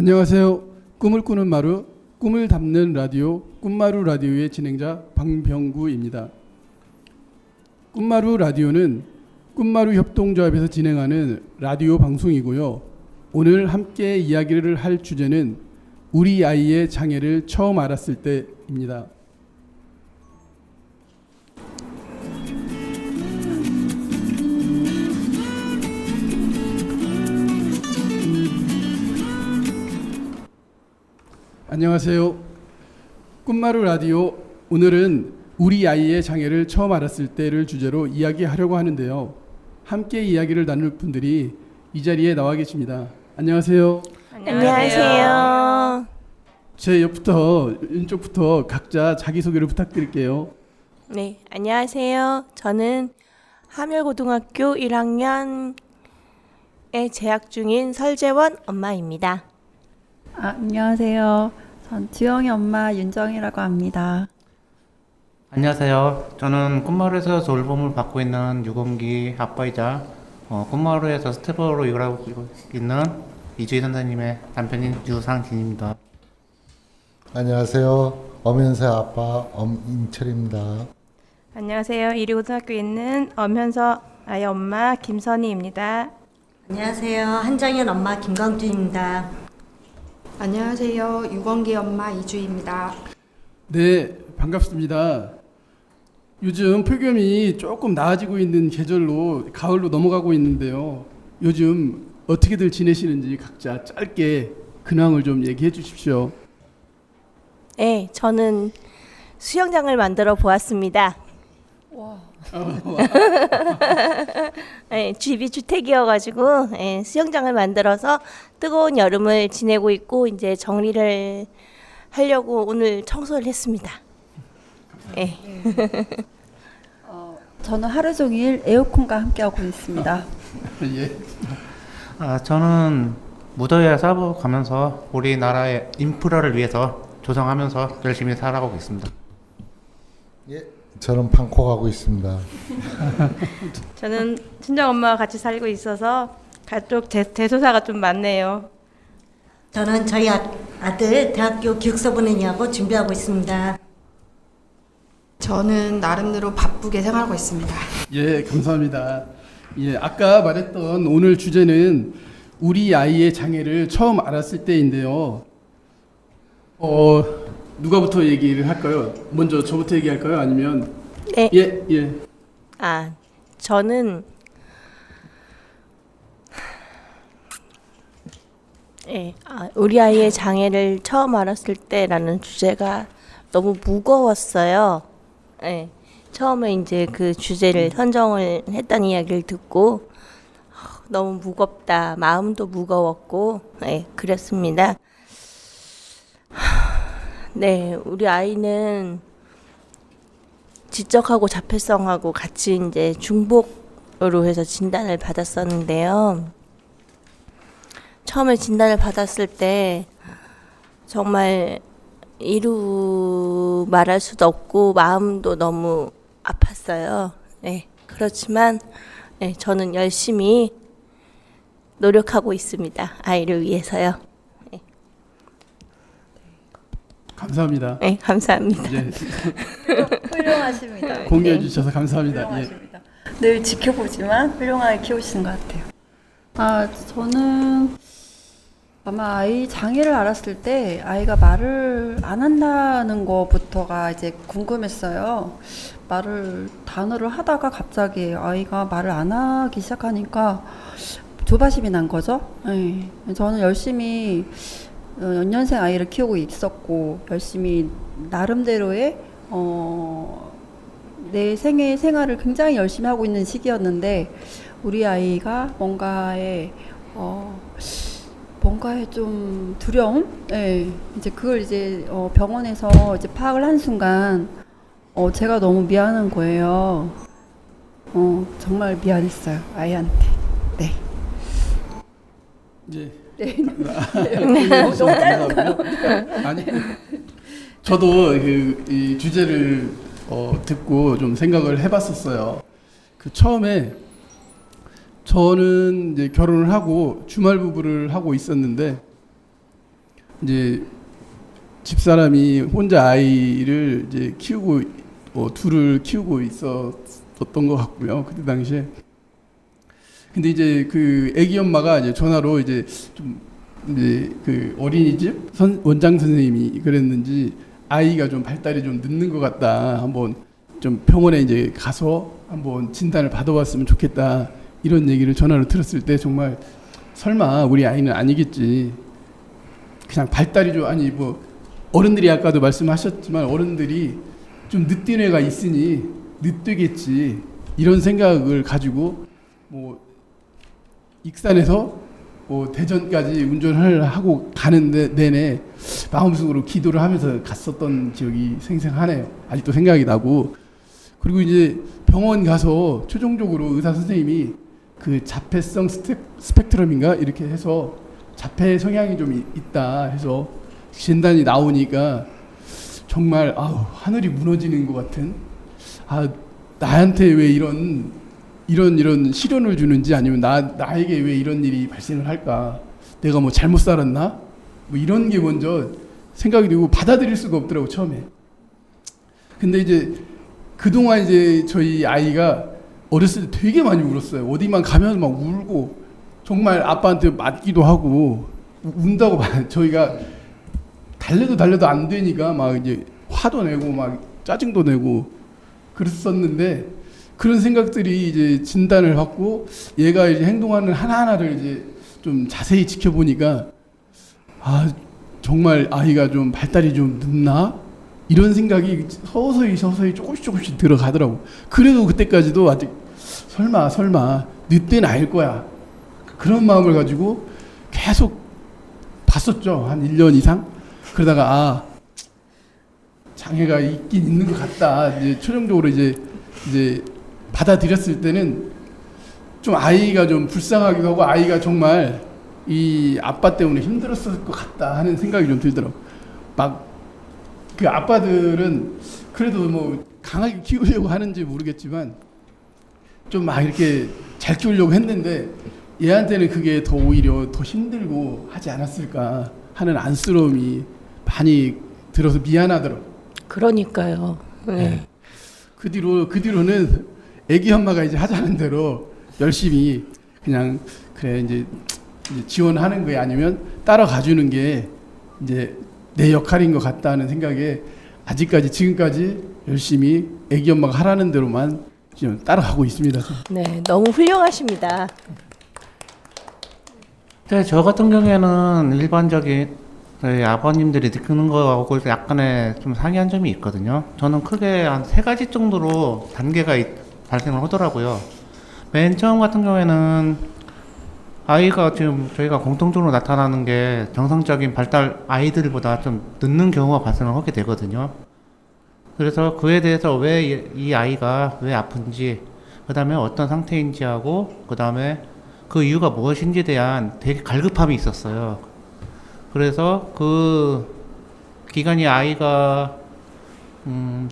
안녕하세요. 꿈을 꾸는 마루, 꿈을 담는 라디오, 꿈마루 라디오의 진행자 방병구입니다. 꿈마루 라디오는 꿈마루 협동조합에서 진행하는 라디오 방송이고요. 오늘 함께 이야기를 할 주제는 우리 아이의 장애를 처음 알았을 때입니다. 안녕하세요. 꿈마루 라디오, 오늘은 우리 아이의 장애를 처음 알았을 때를 주제로 이야기하려고 하는데요. 함께 이야기를 나눌 분들이 이 자리에 나와 계십니다. 안녕하세요. 안녕하세요. 제 옆부터 왼쪽부터 각자 자기소개를 부탁드릴게요. 네, 안녕하세요. 저는 하멸고등학교 1학년에 재학 중인 설재원 엄마입니다. 안녕하세요. 전 주영이 엄마 윤정이라고 합니다. 안녕하세요. 저는 꿈마루에서 돌봄을 받고 있는 유공기 아빠이자 꿈마루에서 스태프로 일하고 있는 이주희 선생님의 남편인 유상진입니다. 안녕하세요. 엄현서 아빠 엄인철입니다. 안녕하세요. 이리고등학교에 있는 엄현서 아이 엄마 김선희입니다. 안녕하세요. 한정현 엄마 김광준입니다. 안녕하세요. 유건기 엄마 이주희입니다. 네, 반갑습니다. 요즘 폭염이 조금 나아지고 있는 계절로 가을로 넘어가고 있는데요. 요즘 어떻게들 지내시는지 각자 짧게 근황을 좀 얘기해 주십시오. 네, 저는 수영장을 만들어 보았습니다. 네, 집이 주택이어가지고 수영장을 만들어서 뜨거운 여름을 지내고 있고 이제 정리를 하려고 오늘 청소를 했습니다. 네. 저는 하루 종일 에어컨과 함께하고 있습니다. 예. 저는 무더위에 싸워가면서 우리나라의 인프라를 위해서 조성하면서 열심히 살아가고 있습니다. 예, 저는 방콕 하고 있습니다. 저는 친정엄마와 같이 살고 있어서 가족 대소사가 좀 많네요. 저는 저희 아들 대학교 기숙사 보내냐고 준비하고 있습니다. 저는 나름대로 바쁘게 생활하고 있습니다. 예, 감사합니다. 예, 아까 말했던 오늘 주제는 우리 아이의 장애를 처음 알았을 때인데요. 누가부터 얘기를 할까요? 먼저 저부터 얘기할까요? 아니면 네. 예. 저는 우리 아이의 장애를 처음 알았을 때라는 주제가 너무 무거웠어요. 처음에 이제 그 주제를 선정을 했다는 이야기를 듣고 너무 무겁다, 마음도 무거웠고, 그랬습니다. 네, 우리 아이는 지적하고 자폐성하고 같이 이제 중복으로 해서 진단을 받았었는데요. 처음에 진단을 받았을 때 정말 이루 말할 수도 없고 마음도 너무 아팠어요. 네, 그렇지만 저는 열심히 노력하고 있습니다. 아이를 위해서요. 감사합니다. 네, 감사합니다. 예, 훌륭하십니다. 공유해 주셔서 감사합니다. 예. 훌륭하십니다. 늘 지켜보지만 훌륭하게 키우시는 것 같아요. 저는 아마 아이 장애를 알았을 때 아이가 말을 안 한다는 것부터가 이제 궁금했어요. 단어를 하다가 갑자기 아이가 말을 안 하기 시작하니까 조바심이 난 거죠. 네. 저는 열심히 연년생 아이를 키우고 있었고 열심히 나름대로의 내 생활을 굉장히 열심히 하고 있는 시기였는데 우리 아이가 뭔가에 좀 두려움? 이제 그걸 이제 병원에서 이제 파악을 한 순간 제가 너무 미안한 거예요. 정말 미안했어요, 아이한테. 네. 예. 네. 아니, 저도 이 주제를 듣고 좀 생각을 해봤었어요. 그 처음에 저는 이제 결혼을 하고 주말 부부를 하고 있었는데 이제 집사람이 혼자 아이를 이제 키우고 둘을 키우고 있었던 것 같고요. 그때 당시에. 근데 이제 그 아기 엄마가 이제 전화로 이제 좀 이제 그 어린이집 원장 선생님이 그랬는지 아이가 좀 발달이 좀 늦는 것 같다. 한번 좀 병원에 이제 가서 한번 진단을 받아봤으면 좋겠다. 이런 얘기를 전화로 들었을 때 정말 설마 우리 아이는 아니겠지. 그냥 발달이 좀 아니 뭐 어른들이 아까도 말씀하셨지만 어른들이 좀 늦된 애가 있으니 늦되겠지. 이런 생각을 가지고 뭐 익산에서 뭐 대전까지 운전을 하고 가는데 내내 마음속으로 기도를 하면서 갔었던 기억이 생생하네요. 아직도 생각이 나고. 그리고 이제 병원 가서 최종적으로 의사 선생님이 그 자폐성 스펙트럼인가 이렇게 해서 자폐 성향이 좀 있다 해서 진단이 나오니까 정말 하늘이 무너지는 것 같은 나한테 왜 이런 시련을 주는지 아니면 나에게 왜 이런 일이 발생을 할까? 내가 뭐 잘못 살았나? 뭐 이런 게 먼저 생각이 들고 받아들일 수가 없더라고 처음에. 근데 이제 그동안 이제 저희 아이가 어렸을 때 되게 많이 울었어요. 어디만 가면 막 울고 정말 아빠한테 맞기도 하고 운다고 저희가 달래도 안 되니까 막 이제 화도 내고 막 짜증도 내고 그랬었는데 그런 생각들이 이제 진단을 받고 얘가 이제 행동하는 하나하나를 이제 좀 자세히 지켜보니까 정말 아이가 좀 발달이 좀 늦나? 이런 생각이 서서히 조금씩 들어가더라고. 그래도 그때까지도 아직 설마 늦게는 알 거야. 그런 마음을 가지고 계속 봤었죠. 한 1년 이상. 그러다가 장애가 있긴 있는 것 같다. 이제 최종적으로 이제 받아들였을 때는 좀 아이가 좀 불쌍하기도 하고 아이가 정말 이 아빠 때문에 힘들었을 것 같다 하는 생각이 좀 들더라고. 막 그 아빠들은 그래도 뭐 강하게 키우려고 하는지 모르겠지만 좀 막 이렇게 잘 키우려고 했는데 얘한테는 그게 더 오히려 더 힘들고 하지 않았을까 하는 안쓰러움이 많이 들어서 미안하더라고. 그러니까요. 네. 그 뒤로는 애기 엄마가 이제 하자는 대로 열심히 그냥 그래 이제 지원하는 거에 아니면 따라가 주는 게 이제 내 역할인 것 같다는 생각에 아직까지 지금까지 열심히 애기 엄마가 하라는 대로만 지금 따라가고 있습니다. 네, 너무 훌륭하십니다. 저 같은 경우에는 일반적인 저희 아버님들이 느끼는 거하고 약간의 좀 상이한 점이 있거든요. 저는 크게 한 3가지 정도로 단계가 발생을 하더라고요. 맨 처음 같은 경우에는 아이가 지금 저희가 공통적으로 나타나는 게 정상적인 발달 아이들보다 좀 늦는 경우가 발생을 하게 되거든요. 그래서 그에 대해서 왜 이 아이가 왜 아픈지, 그 다음에 어떤 상태인지 하고, 그 다음에 그 이유가 무엇인지에 대한 되게 갈급함이 있었어요. 그래서 그 기간이 아이가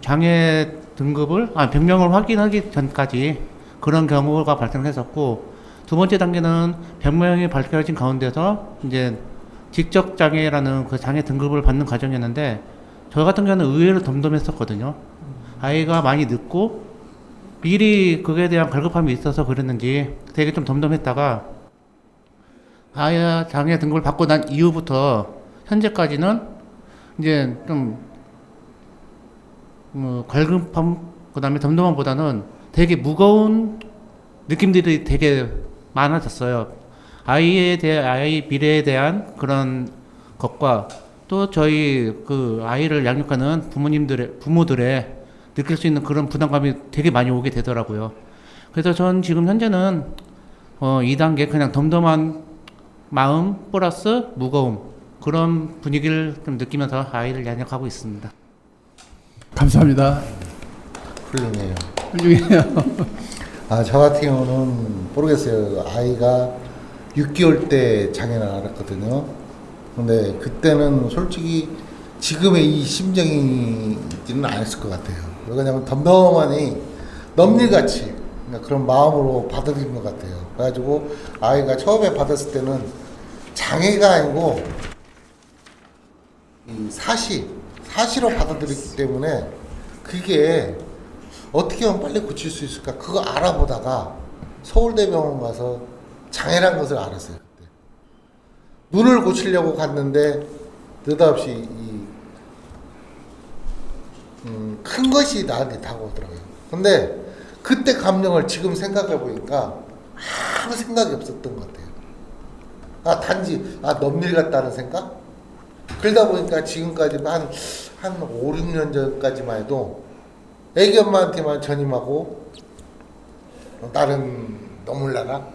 장애 등급을 병명을 확인하기 전까지 그런 경우가 발생했었고, 두 번째 단계는 병명이 밝혀진 가운데서 이제 직접 장애라는 그 장애 등급을 받는 과정이었는데 저 같은 경우는 의외로 덤덤했었거든요. 아이가 많이 늦고 미리 그에 대한 갈급함이 있어서 그랬는지 되게 좀 덤덤했다가 아이 장애 등급을 받고 난 이후부터 현재까지는 이제 좀 갈급함 그다음에 덤덤함보다는 되게 무거운 느낌들이 되게 많아졌어요. 아이 미래에 대한 그런 것과 또 저희 그 아이를 양육하는 부모들의 느낄 수 있는 그런 부담감이 되게 많이 오게 되더라고요. 그래서 전 지금 현재는 2단계 그냥 덤덤한 마음 플러스 무거움 그런 분위기를 좀 느끼면서 아이를 양육하고 있습니다. 감사합니다. 훌륭해요. 훌륭해요. 저 같은 경우는 모르겠어요. 아이가 6개월 때 장애를 알았거든요. 근데 그때는 솔직히 지금의 이 심정이지는 않았을 것 같아요. 왜냐면 덤덤하니 넘일같이 그런 마음으로 받아들인 것 같아요. 그래가지고 아이가 처음에 받았을 때는 장애가 아니고 이 사시로 받아들였기 때문에 그게 어떻게 하면 빨리 고칠 수 있을까 그거 알아보다가 서울대병원 가서 장애란 것을 알았어요. 그때. 눈을 고치려고 갔는데 느닷없이 큰 것이 나한테 다가오더라고요. 근데 그때 감정을 지금 생각해 보니까 아무 생각이 없었던 것 같아요. 단지 넘일 같다는 생각? 그러다 보니까 지금까지 한 5, 6년 전까지만 해도 애기 엄마한테만 전임하고 다른 너물나라.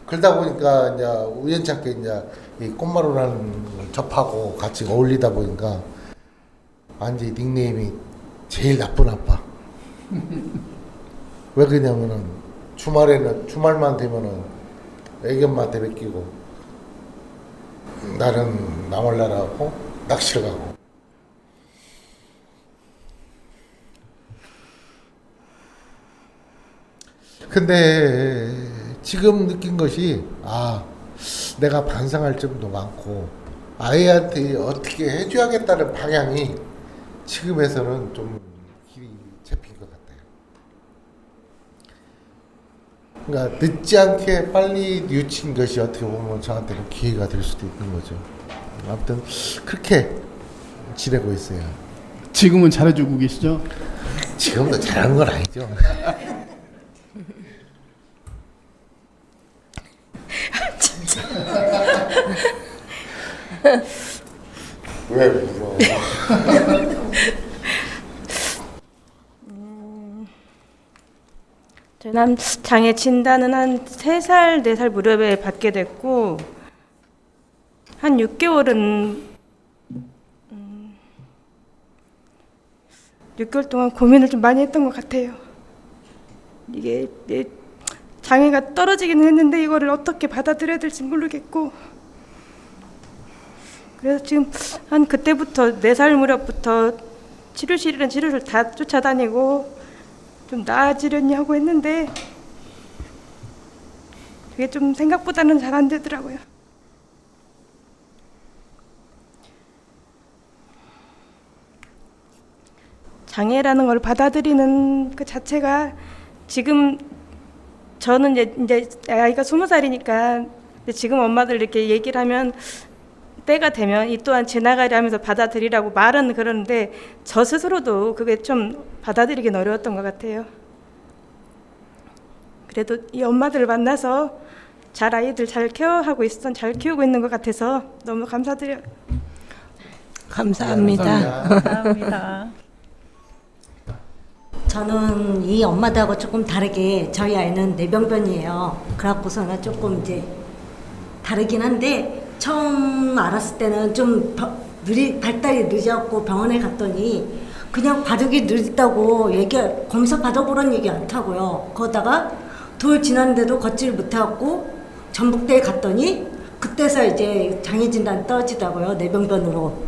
그러다 보니까 이제 우연찮게 이제 이 꽃마루라는 걸 접하고 같이 어울리다 보니까 완전히 닉네임이 제일 나쁜 아빠. 왜 그러냐면은 주말만 되면은 애기 엄마한테 맡기고 나는 나몰라라고 낚시를 가고. 근데 지금 느낀 것이 내가 반성할 점도 많고 아이한테 어떻게 해줘야겠다는 방향이 지금에서는 좀 길이 잡힌 것 같아요. 그러니까 늦지 않게 빨리 뉘우친 것이 어떻게 보면 저한테는 기회가 될 수도 있는 거죠. 아무튼 그렇게 지내고 있어요. 지금은 잘해주고 계시죠? 지금도 잘하는 건 아니죠. 왜 울어? 저는 장애 진단은 한 3살, 4살 무렵에 받게 됐고 한 6개월은 6개월 동안 고민을 좀 많이 했던 것 같아요. 이게 내 장애가 떨어지기는 했는데 이거를 어떻게 받아들여야 될지 모르겠고 그래서 지금 한 그때부터 4살 무렵부터 치료실이란 치료를 다 쫓아다니고 좀 나아지려니 하고 했는데 그게 좀 생각보다는 잘 안 되더라고요. 장애라는 걸 받아들이는 그 자체가 지금 저는 이제 아이가 20살이니까 지금 엄마들 이렇게 얘기를 하면 때가 되면 이 또한 지나가려 하면서 받아들이라고 말은 그러는데 저 스스로도 그게 좀 받아들이긴 어려웠던 것 같아요. 그래도 이 엄마들을 만나서 잘 아이들 잘 케어하고 잘 키우고 있는 것 같아서 너무 감사드려요. 감사합니다. 감사합니다. 저는 이 엄마들하고 조금 다르게 저희 아이는 뇌병변이에요. 그래갖고서는 조금 이제 다르긴 한데 처음 알았을 때는 좀 발달이 늦었고 병원에 갔더니 그냥 바둑이 늦다고 검사 받아보라는 얘기 안 하고요. 거기다가 돌 지났는데도 걷지를 못하고 전북대에 갔더니 그때서 이제 장애 진단 떨어지더라고요. 뇌병변으로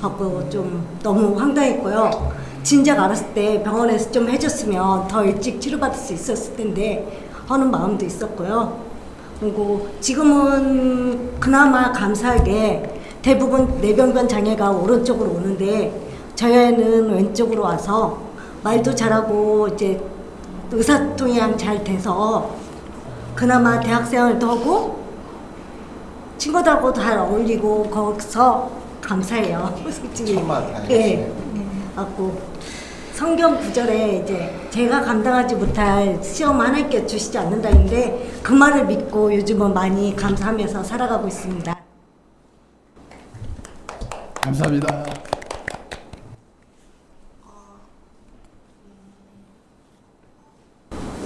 하고 좀 너무 황당했고요. 진작 알았을 때 병원에서 좀 해줬으면 더 일찍 치료받을 수 있었을 텐데 하는 마음도 있었고요. 그리고 지금은 그나마 감사하게 대부분 뇌병변 장애가 오른쪽으로 오는데 저희 아이는 왼쪽으로 와서 말도 잘하고 이제 의사소통이 잘 돼서 그나마 대학생활도 하고 친구들하고 잘 어울리고 거기서 감사해요. 솔직히. 네. 갖고 성경 구절에 이제 제가 감당하지 못할 시험 하나님께 주시지 않는다는데 그 말을 믿고 요즘은 많이 감사하면서 살아가고 있습니다. 감사합니다.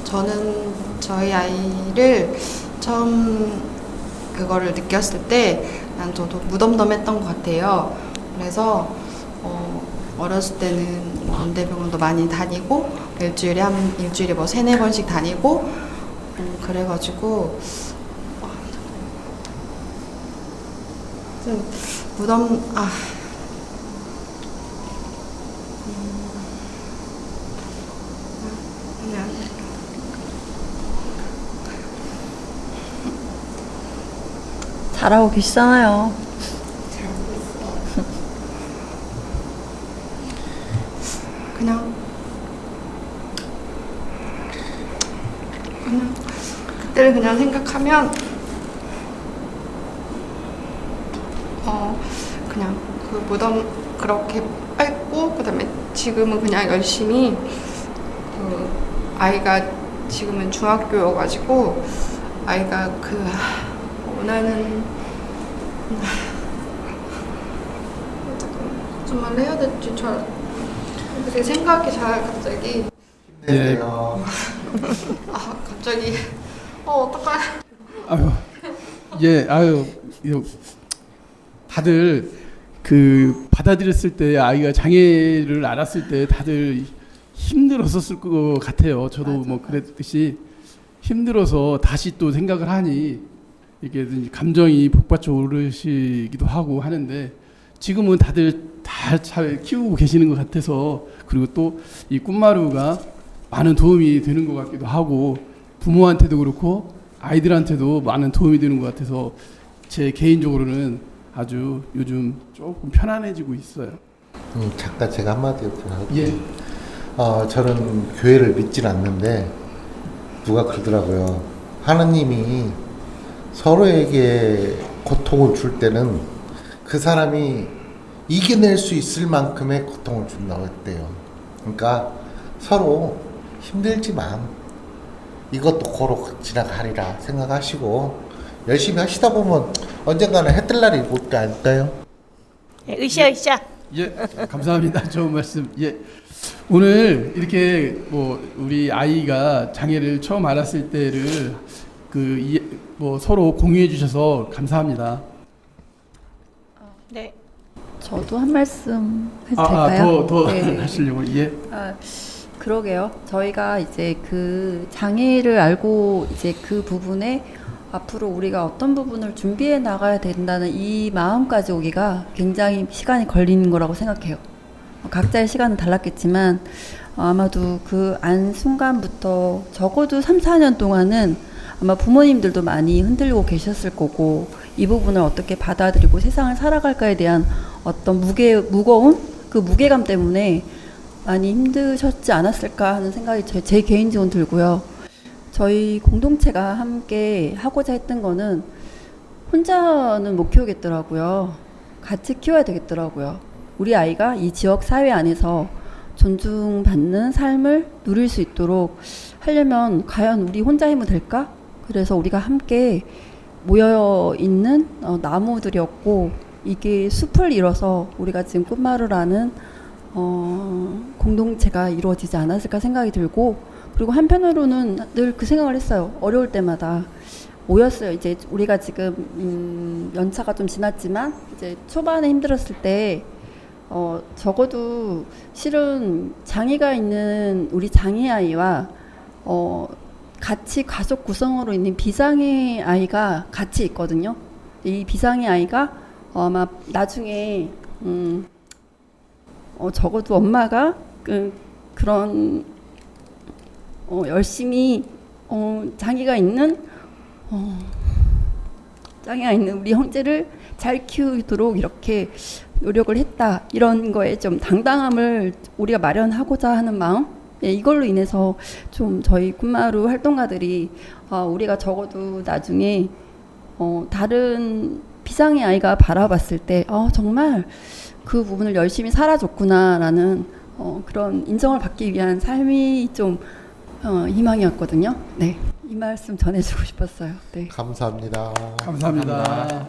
저는 저희 아이를 처음 그거를 느꼈을 때 난 저도 무덤덤했던 것 같아요. 그래서 어렸을 때는 연대병원도 많이 다니고 일주일에 뭐 3-4번씩 다니고 그래가지고 좀 그냥 잘하고 계시잖아요. 잘하고 있어요. 그때를 그냥 생각하면 그냥 그 무덤 그렇게 밟고 그다음에 지금은 그냥 열심히 그 아이가 지금은 중학교여가지고 아이가 그 원하는 무슨 말 해야 될지 잘 제 생각이 잘 갑자기 예. 갑자기 어떡하냐. 아유, 예, 아유, 다들 그 받아들였을 때 아이가 장애를 알았을 때 다들 힘들었었을 것 같아요. 저도 뭐 그랬듯이 힘들어서 다시 또 생각을 하니 이게 감정이 복받쳐 오르시기도 하고 하는데 지금은 다들 다 잘 키우고 계시는 것 같아서 그리고 또 이 꿈마루가 많은 도움이 되는 것 같기도 하고 부모한테도 그렇고 아이들한테도 많은 도움이 되는 것 같아서 제 개인적으로는 아주 요즘 조금 편안해지고 있어요. 잠깐 제가 한마디 할게요. 예. 저는 교회를 믿질 않는데 누가 그러더라고요. 하느님이 서로에게 고통을 줄 때는 그 사람이 이겨낼 수 있을 만큼의 고통을 준다고 했대요. 그러니까 서로 힘들지만 이것도 고로 지나가리라 생각하시고 열심히 하시다 보면 언젠가는 해 뜰 날이 올 게 아닐까요? 으쌰. 예, 감사합니다. 좋은 말씀. 예, 오늘 이렇게 뭐 우리 아이가 장애를 처음 알았을 때를 뭐 서로 공유해 주셔서 감사합니다. 네. 저도 한 말씀 해도 될까요? 더 네. 하시려고. 예. 그러게요. 저희가 이제 그 장애를 알고 이제 그 부분에 앞으로 우리가 어떤 부분을 준비해 나가야 된다는 이 마음까지 오기가 굉장히 시간이 걸리는 거라고 생각해요. 각자의 시간은 달랐겠지만 아마도 그 안 순간부터 적어도 3, 4년 동안은 아마 부모님들도 많이 흔들리고 계셨을 거고 이 부분을 어떻게 받아들이고 세상을 살아갈까에 대한 어떤 무거운 그 무게감 때문에 많이 힘드셨지 않았을까 하는 생각이 제 개인적으로 들고요. 저희 공동체가 함께 하고자 했던 거는 혼자는 못 키우겠더라고요. 같이 키워야 되겠더라고요. 우리 아이가 이 지역 사회 안에서 존중받는 삶을 누릴 수 있도록 하려면 과연 우리 혼자 힘은 될까? 그래서 우리가 함께 모여 있는 나무들이었고 이게 숲을 이뤄서 우리가 지금 꿈마루라는 공동체가 이루어지지 않았을까 생각이 들고 그리고 한편으로는 늘 그 생각을 했어요. 어려울 때마다 모였어요. 이제 우리가 지금 연차가 좀 지났지만 이제 초반에 힘들었을 때 적어도 실은 장애가 있는 우리 장애 아이와 같이 가족 구성으로 있는 비장애 아이가 같이 있거든요. 이 비장애 아이가 아마 나중에 적어도 엄마가 그런 열심히 장애가 있는 우리 형제를 잘 키우도록 이렇게 노력을 했다. 이런 거에 좀 당당함을 우리가 마련하고자 하는 마음. 예, 이걸로 인해서 좀 저희 꿈마루 활동가들이 우리가 적어도 나중에 다른 비장애 아이가 바라봤을 때 정말 그 부분을 열심히 살아줬구나라는 그런 인정을 받기 위한 삶이 좀 희망이었거든요. 네, 이 말씀 전해주고 싶었어요. 네. 감사합니다. 감사합니다.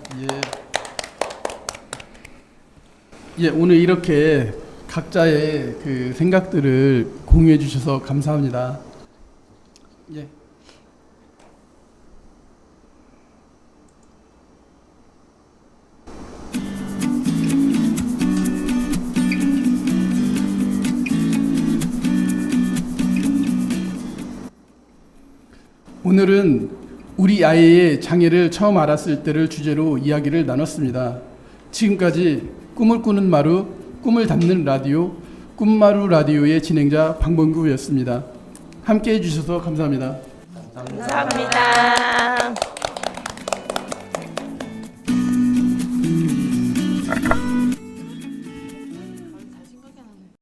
예, 오늘 이렇게 각자의 그 생각들을 공유해 주셔서 감사합니다. 예. 오늘은 우리 아이의 장애를 처음 알았을 때를 주제로 이야기를 나눴습니다. 지금까지 꿈을 꾸는 마루, 꿈을 담는 라디오, 꿈마루 라디오의 진행자 방범구였습니다. 함께해 주셔서 감사합니다. 감사합니다.